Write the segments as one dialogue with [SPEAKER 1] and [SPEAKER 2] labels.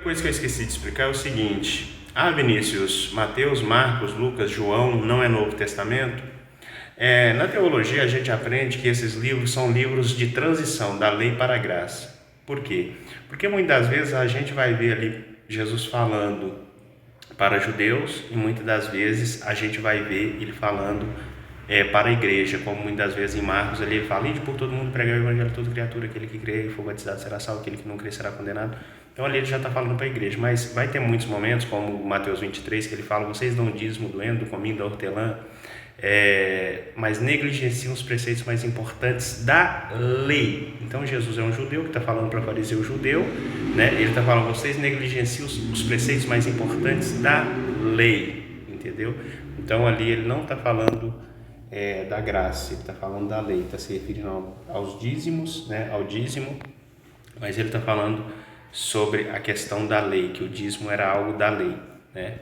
[SPEAKER 1] Coisa que eu esqueci de explicar é o seguinte: Vinícius, Mateus, Marcos, Lucas, João não é Novo Testamento? Na teologia a gente aprende que esses livros são livros de transição da lei para a graça. Por quê? Porque muitas vezes a gente vai ver ali Jesus falando para judeus e muitas das vezes a gente vai ver ele falando para a igreja, como muitas vezes em Marcos ali ele fala: ide por todo mundo, pregar o evangelho a toda criatura, aquele que crê e for batizado será salvo, aquele que não crê será condenado. Então ali ele já está falando para a igreja, mas vai ter muitos momentos, como Mateus 23, que ele fala: vocês dão o dízimo do endo, do cominho, da hortelã, mas negligenciam os preceitos mais importantes da lei. Então Jesus é um judeu que está falando para fariseu judeu, né? Ele está falando: vocês negligenciam os preceitos mais importantes da lei, entendeu? Então ali ele não está falando da graça, ele está falando da lei, está se referindo aos dízimos, né? Ao dízimo, mas ele está falando sobre a questão da lei, que o dízimo era algo da lei, né?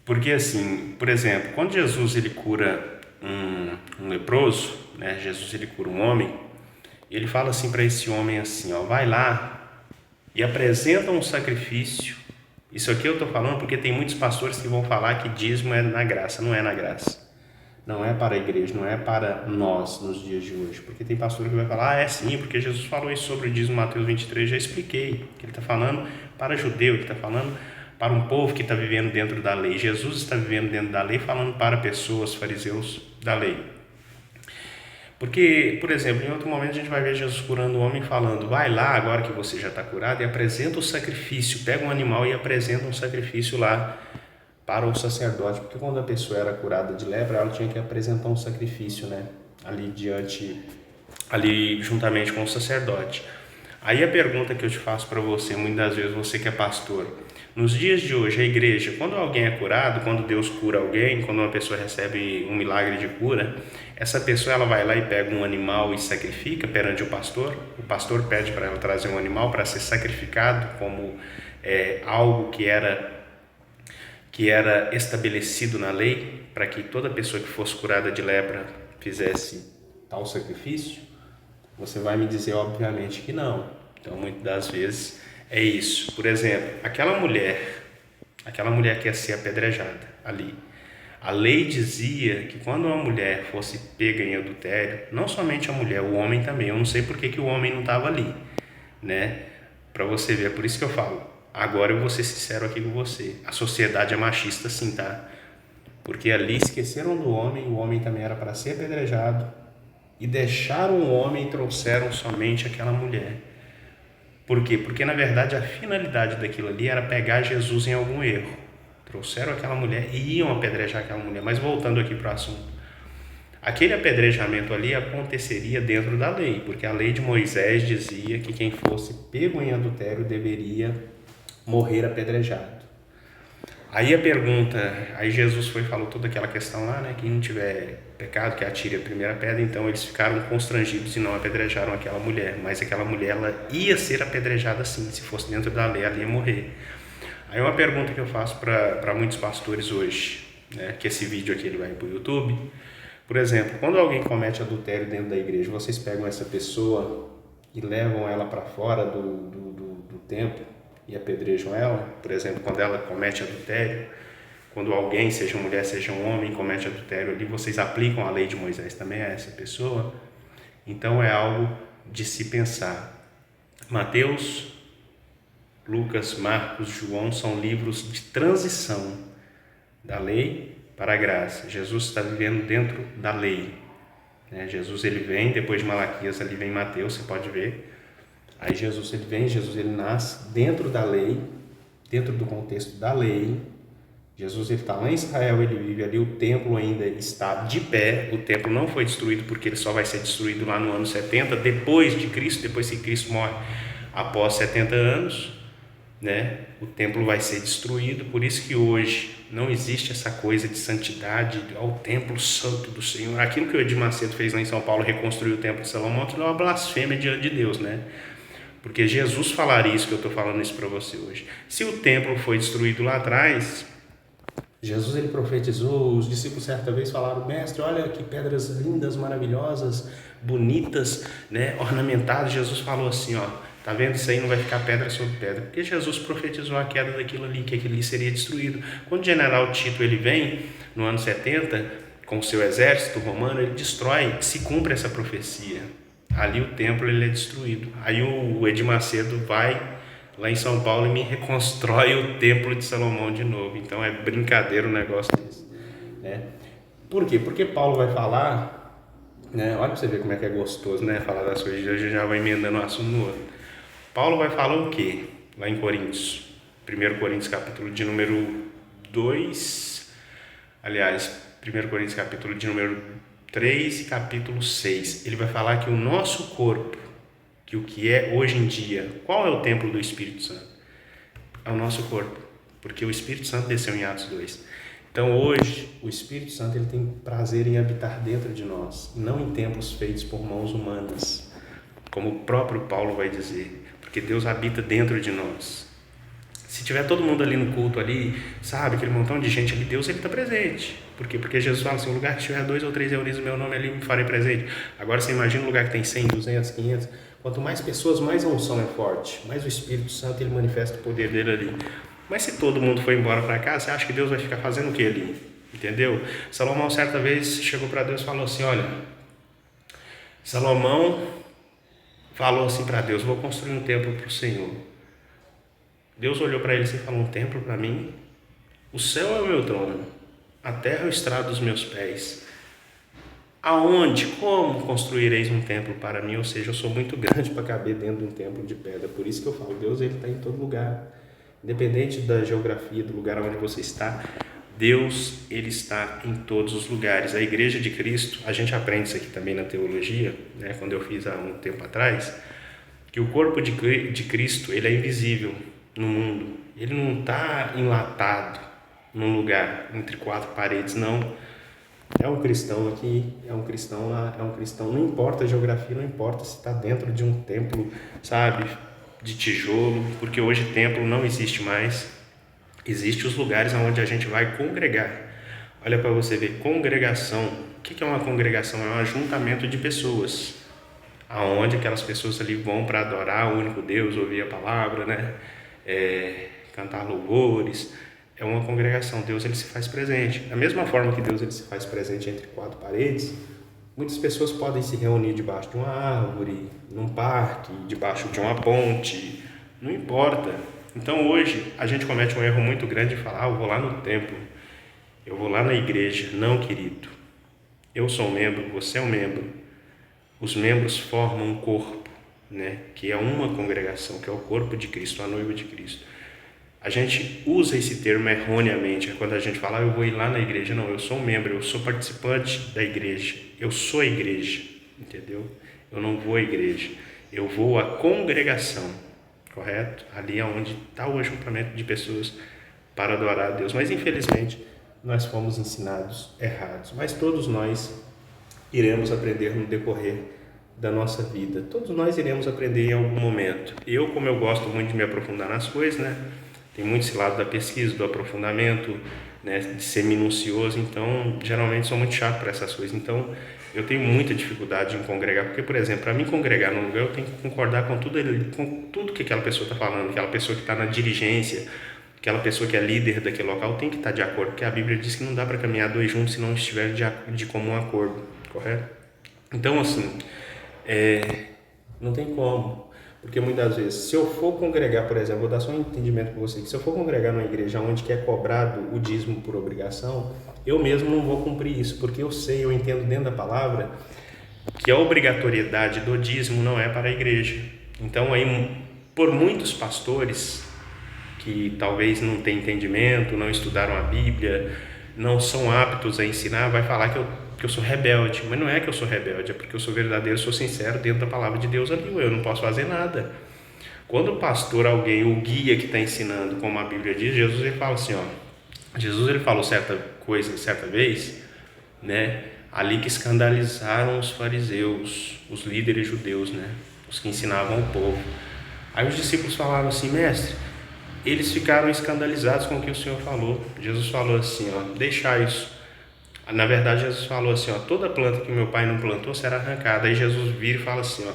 [SPEAKER 1] Porque assim, por exemplo, quando Jesus ele cura um leproso, né? Jesus ele cura um homem, ele fala assim para esse homem assim, vai lá e apresenta um sacrifício. Isso aqui eu estou falando porque tem muitos pastores que vão falar que dízimo é na graça. Não é na graça, não é para a igreja, não é para nós nos dias de hoje, porque tem pastor que vai falar: é sim, porque Jesus falou isso sobre o dízimo, Mateus 23, já expliquei, que ele está falando para judeu, ele está falando para um povo que está vivendo dentro da lei. Jesus está vivendo dentro da lei, falando para pessoas, fariseus da lei. Porque, por exemplo, em outro momento a gente vai ver Jesus curando o homem, falando: vai lá agora que você já está curado e apresenta o sacrifício, pega um animal e apresenta um sacrifício lá para o sacerdote, porque quando a pessoa era curada de lepra, ela tinha que apresentar um sacrifício, né, ali juntamente com o sacerdote. Aí a pergunta que eu te faço para você, muitas vezes você que é pastor: nos dias de hoje, a igreja, quando alguém é curado, quando Deus cura alguém, quando uma pessoa recebe um milagre de cura, essa pessoa ela vai lá e pega um animal e sacrifica perante o pastor pede para ela trazer um animal para ser sacrificado como algo que era estabelecido na lei, para que toda pessoa que fosse curada de lepra fizesse tal sacrifício? Você vai me dizer, obviamente, que não. Então, muitas das vezes é isso. Por exemplo, aquela mulher que ia ser apedrejada ali, a lei dizia que quando uma mulher fosse pega em adultério, não somente a mulher, o homem também. Eu não sei por que o homem não estava ali, né? Para você ver, é por isso que eu falo. Agora eu vou ser sincero aqui com você. A sociedade é machista sim, tá? Porque ali esqueceram do homem, o homem também era para ser apedrejado, e deixaram o homem e trouxeram somente aquela mulher. Por quê? Porque na verdade a finalidade daquilo ali era pegar Jesus em algum erro. Trouxeram aquela mulher e iam apedrejar aquela mulher. Mas voltando aqui para o assunto, aquele apedrejamento ali aconteceria dentro da lei, porque a lei de Moisés dizia que quem fosse pego em adultério deveria morrer apedrejado. Aí a pergunta, aí Jesus falou toda aquela questão lá, né? Quem não tiver pecado, que atire a primeira pedra. Então eles ficaram constrangidos e não apedrejaram aquela mulher, mas aquela mulher ela ia ser apedrejada sim, se fosse dentro da lei, ela ia morrer. Aí uma pergunta que eu faço para muitos pastores hoje, né? Que esse vídeo aqui ele vai para o YouTube. Por exemplo, quando alguém comete adultério dentro da igreja, vocês pegam essa pessoa e levam ela para fora do templo e apedrejam ela? Por exemplo, quando ela comete adultério, quando alguém, seja mulher, seja um homem, comete adultério ali, vocês aplicam a lei de Moisés também a essa pessoa? Então é algo de se pensar. Mateus, Lucas, Marcos, João são livros de transição da lei para a graça. Jesus está vivendo dentro da lei, né? Jesus ele vem, depois de Malaquias ali vem Mateus, você pode ver. Aí Jesus ele nasce dentro da lei, dentro do contexto da lei. Jesus ele está lá em Israel, ele vive ali, o templo ainda está de pé, o templo não foi destruído porque ele só vai ser destruído lá no ano 70, depois de Cristo, depois que Cristo morre após 70 anos, né? O templo vai ser destruído, por isso que hoje não existe essa coisa de santidade, ao templo santo do Senhor. Aquilo que o Edir Macedo fez lá em São Paulo, reconstruir o templo de Salomão, é uma blasfêmia diante de Deus, né? Porque Jesus falaria isso que eu estou falando isso para você hoje. Se o templo foi destruído lá atrás, Jesus ele profetizou, os discípulos certa vez falaram: mestre, olha que pedras lindas, maravilhosas, bonitas, né, ornamentadas. Jesus falou assim, Tá vendo? Isso aí não vai ficar pedra sobre pedra. Porque Jesus profetizou a queda daquilo ali, que aquilo ali seria destruído. Quando o general Tito ele vem, no ano 70, com o seu exército romano, ele destrói, se cumpre essa profecia. Ali o templo ele é destruído. Aí o Edir Macedo vai lá em São Paulo e me reconstrói o templo de Salomão de novo. Então é brincadeira um negócio desse, né? Por quê? Porque Paulo vai falar, né? Olha pra você ver como é que é gostoso, né? Falar das coisas, hoje já vai emendando um assunto no outro. Paulo vai falar o quê? Lá em Coríntios, 1 Coríntios capítulo de número 2, aliás, 1 Coríntios capítulo de número 3 e capítulo 6. Ele vai falar que o nosso corpo, que o que é hoje em dia, qual é o templo do Espírito Santo? É o nosso corpo, porque o Espírito Santo desceu em Atos 2. Então hoje, o Espírito Santo ele tem prazer em habitar dentro de nós, não em templos feitos por mãos humanas, como o próprio Paulo vai dizer. Porque Deus habita dentro de nós. Se tiver todo mundo ali no culto ali, sabe, aquele montão de gente ali, Deus ele está presente. Por quê? Porque Jesus fala assim, o lugar que tiver 2 ou 3 reunidos no meu nome ali, me farei presente. Agora você imagina um lugar que tem 100, 200, 500. Quanto mais pessoas, mais a unção é forte. Mais o Espírito Santo ele manifesta o poder dele ali. Mas se todo mundo for embora para cá, você acha que Deus vai ficar fazendo o que ali? Entendeu? Salomão certa vez chegou para Deus e falou assim, olha, Salomão falou assim para Deus, vou construir um templo para o Senhor. Deus olhou para ele e falou, um templo para mim? O céu é o meu trono, a terra é o estrado dos meus pés. Aonde, como construireis um templo para mim? Ou seja, eu sou muito grande para caber dentro de um templo de pedra. Por isso que eu falo, Deus ele está em todo lugar. Independente da geografia, do lugar onde você está, Deus ele está em todos os lugares. A Igreja de Cristo, a gente aprende isso aqui também na teologia, né? Quando eu fiz há um tempo atrás, que o corpo de Cristo ele é invisível no mundo. Ele não está enlatado num lugar entre 4 paredes, não. É um cristão aqui, é um cristão lá, é um cristão. Não importa a geografia, não importa se está dentro de um templo, sabe, de tijolo, porque hoje templo não existe mais. Existem os lugares onde a gente vai congregar. Olha para você ver, congregação. O que é uma congregação? É um ajuntamento de pessoas, aonde aquelas pessoas ali vão para adorar o único Deus, ouvir a palavra, né? Cantar louvores. É uma congregação. Deus ele se faz presente. Da mesma forma que Deus ele se faz presente entre 4 paredes, muitas pessoas podem se reunir debaixo de uma árvore, num parque, debaixo de uma ponte, não importa. Então hoje a gente comete um erro muito grande de falar, eu vou lá no templo, eu vou lá na igreja. Não, querido. Eu sou um membro, você é um membro. Os membros formam um corpo, né? Que é uma congregação, que é o corpo de Cristo, a noiva de Cristo. A gente usa esse termo erroneamente, quando a gente fala, eu vou ir lá na igreja. Não, eu sou um membro, eu sou participante da igreja, eu sou a igreja, entendeu? Eu não vou à igreja, eu vou à congregação, correto? Ali é onde está o ajuntamento de pessoas para adorar a Deus. Mas infelizmente nós fomos ensinados errados, mas todos nós iremos aprender no decorrer da nossa vida. Todos nós iremos aprender em algum momento. Eu, como eu gosto muito de me aprofundar nas coisas, né? Tem muito esse lado da pesquisa, do aprofundamento, né? De ser minucioso, então geralmente sou muito chato para essas coisas. Então eu tenho muita dificuldade em congregar, porque, por exemplo, para mim congregar num lugar eu tenho que concordar com tudo que aquela pessoa está falando, aquela pessoa que está na dirigência, aquela pessoa que é líder daquele local tem que estar de acordo, porque a Bíblia diz que não dá para caminhar 2 juntos se não estiver de comum acordo, correto? Então, assim, não tem como, porque muitas vezes, se eu for congregar, por exemplo, vou dar só um entendimento para você, que se eu for congregar numa igreja onde que é cobrado o dízimo por obrigação, eu mesmo não vou cumprir isso, porque eu entendo dentro da palavra que a obrigatoriedade do dízimo não é para a igreja. Então, aí, por muitos pastores que talvez não tenham entendimento, não estudaram a Bíblia, não são aptos a ensinar, vai falar que eu sou rebelde. Mas não é que eu sou rebelde, é porque eu sou verdadeiro, sou sincero dentro da palavra de Deus ali. Eu não posso fazer nada. Quando o pastor, alguém, o guia que está ensinando, como a Bíblia diz, Jesus ele fala assim, Jesus ele falou certa coisa, certa vez, né? Ali que escandalizaram os fariseus, os líderes judeus, né? Os que ensinavam o povo. Aí os discípulos falaram assim, mestre, eles ficaram escandalizados com o que o Senhor falou. Jesus falou assim, deixai isso. Na verdade, Jesus falou assim, toda planta que meu pai não plantou será arrancada. Aí Jesus vira e fala assim,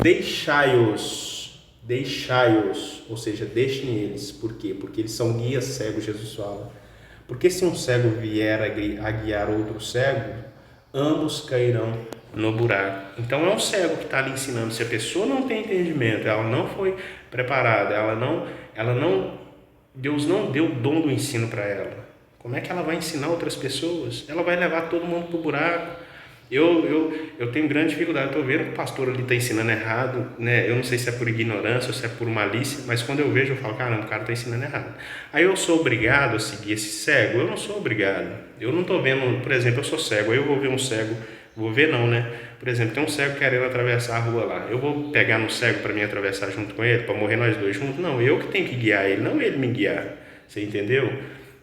[SPEAKER 1] deixai-os deixai-os, ou seja, deixem eles. Por quê? Porque eles são guias cegos, Jesus fala. Porque se um cego vier a guiar outro cego, ambos cairão no buraco. Então é um cego que está ali ensinando. Se a pessoa não tem entendimento, ela não foi preparada, Deus não deu o dom do ensino para ela. Como é que ela vai ensinar outras pessoas? Ela vai levar todo mundo para o buraco. Eu tenho grande dificuldade. Estou vendo que o pastor ali está ensinando errado, né? Eu não sei se é por ignorância ou se é por malícia, mas quando eu vejo, eu falo, caramba, o cara está ensinando errado. Aí eu sou obrigado a seguir esse cego? Eu não sou obrigado. Eu não estou vendo, por exemplo, eu sou cego, aí eu vou ver um cego, vou ver não, né? Por exemplo, tem um cego querendo atravessar a rua lá. Eu vou pegar no cego para mim atravessar junto com ele, para morrer nós dois juntos? Não, eu que tenho que guiar ele, não ele me guiar. Você entendeu?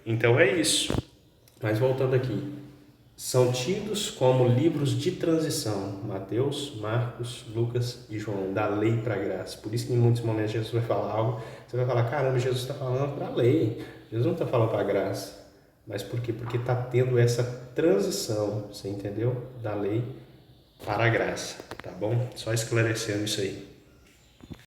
[SPEAKER 1] Então é isso. Mas voltando aqui. São tidos como livros de transição, Mateus, Marcos, Lucas e João, da lei para a graça. Por isso que em muitos momentos Jesus vai falar algo, você vai falar, caramba, Jesus está falando para a lei, Jesus não está falando para a graça. Mas por quê? Porque está tendo essa transição, você entendeu? Da lei para a graça, tá bom? Só esclarecendo isso aí.